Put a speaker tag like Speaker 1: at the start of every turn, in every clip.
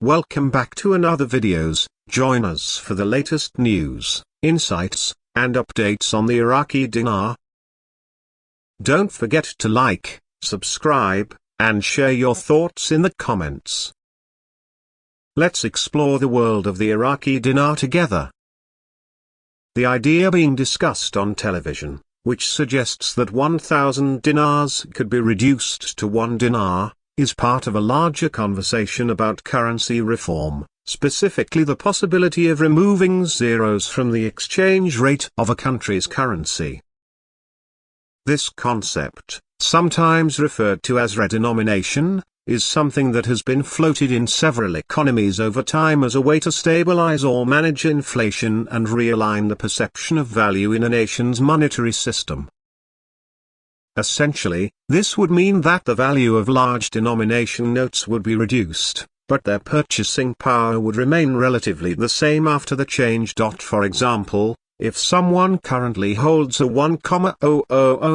Speaker 1: Welcome back to another videos. Join us for the latest news, insights, and updates on the Iraqi dinar. Don't forget to like, subscribe, and share your thoughts in the comments. Let's explore the world of the Iraqi dinar together. The idea being discussed on television, which suggests that 1,000 dinars could be reduced to 1 dinar, is part of a larger conversation about currency reform, specifically the possibility of removing zeros from the exchange rate of a country's currency. This concept, sometimes referred to as redenomination, is something that has been floated in several economies over time as a way to stabilize or manage inflation and realign the perception of value in a nation's monetary system. Essentially, this would mean that the value of large denomination notes would be reduced, but their purchasing power would remain relatively the same after the change. For example, if someone currently holds a 1,000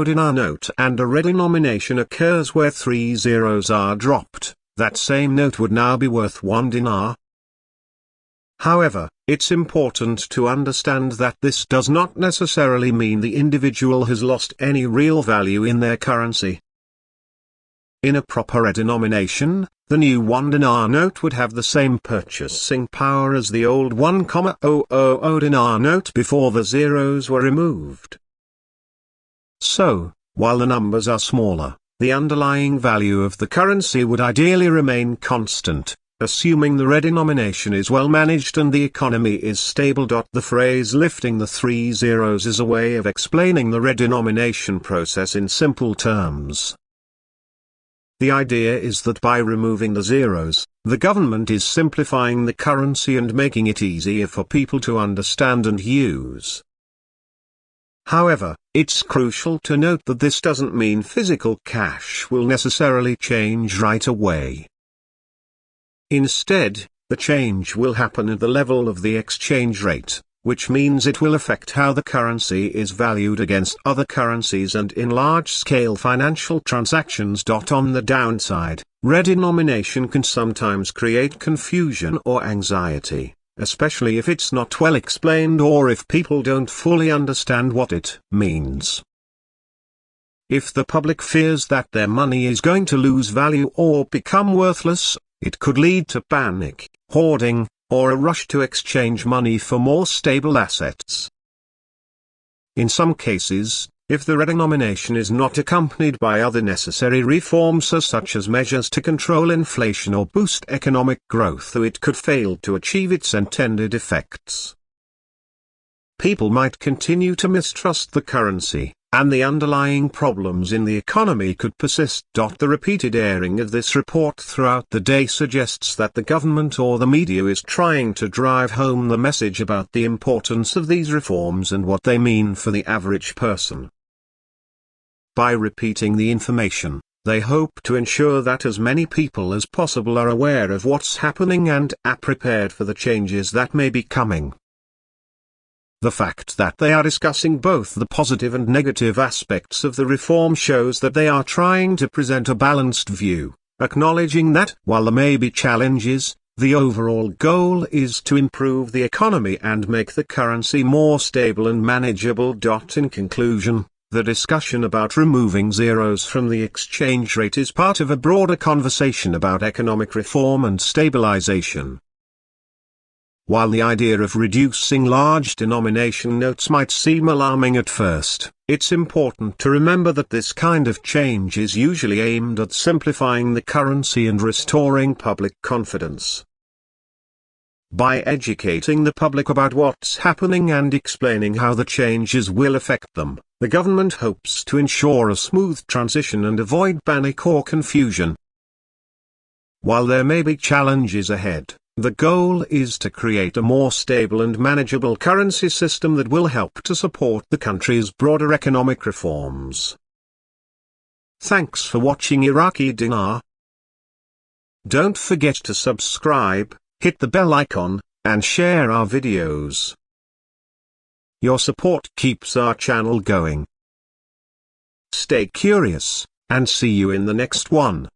Speaker 1: dinar note and a redenomination occurs where 3 zeros are dropped, that same note would now be worth 1 dinar. However, it's important to understand that this does not necessarily mean the individual has lost any real value in their currency. In a proper redenomination, the new 1 dinar note would have the same purchasing power as the old 1,000 dinar note before the zeros were removed. So, while the numbers are smaller, the underlying value of the currency would ideally remain constant, assuming the redenomination is well managed and the economy is stable. The phrase lifting the 3 zeros is a way of explaining the redenomination process in simple terms. The idea is that by removing the zeros, the government is simplifying the currency and making it easier for people to understand and use. However, it's crucial to note that this doesn't mean physical cash will necessarily change right away. Instead, the change will happen at the level of the exchange rate, which means it will affect how the currency is valued against other currencies and in large-scale financial transactions. On the downside, redenomination can sometimes create confusion or anxiety, especially if it's not well explained or if people don't fully understand what it means. If the public fears that their money is going to lose value or become worthless, it could lead to panic, hoarding, or a rush to exchange money for more stable assets. In some cases, if the redenomination is not accompanied by other necessary reforms such as measures to control inflation or boost economic growth, it could fail to achieve its intended effects. People might continue to mistrust the currency, and the underlying problems in the economy could persist. The repeated airing of this report throughout the day suggests that the government or the media is trying to drive home the message about the importance of these reforms and what they mean for the average person. By repeating the information, they hope to ensure that as many people as possible are aware of what's happening and are prepared for the changes that may be coming. The fact that they are discussing both the positive and negative aspects of the reform shows that they are trying to present a balanced view, acknowledging that while there may be challenges, the overall goal is to improve the economy and make the currency more stable and manageable. In conclusion, the discussion about removing zeros from the exchange rate is part of a broader conversation about economic reform and stabilization. While the idea of reducing large denomination notes might seem alarming at first, it's important to remember that this kind of change is usually aimed at simplifying the currency and restoring public confidence. By educating the public about what's happening and explaining how the changes will affect them, the government hopes to ensure a smooth transition and avoid panic or confusion. While there may be challenges ahead, the goal is to create a more stable and manageable currency system that will help to support the country's broader economic reforms. Thanks for watching Iraqi Dinar. Don't forget to subscribe, hit the bell icon, and share our videos. Your support keeps our channel going. Stay curious, and see you in the next one.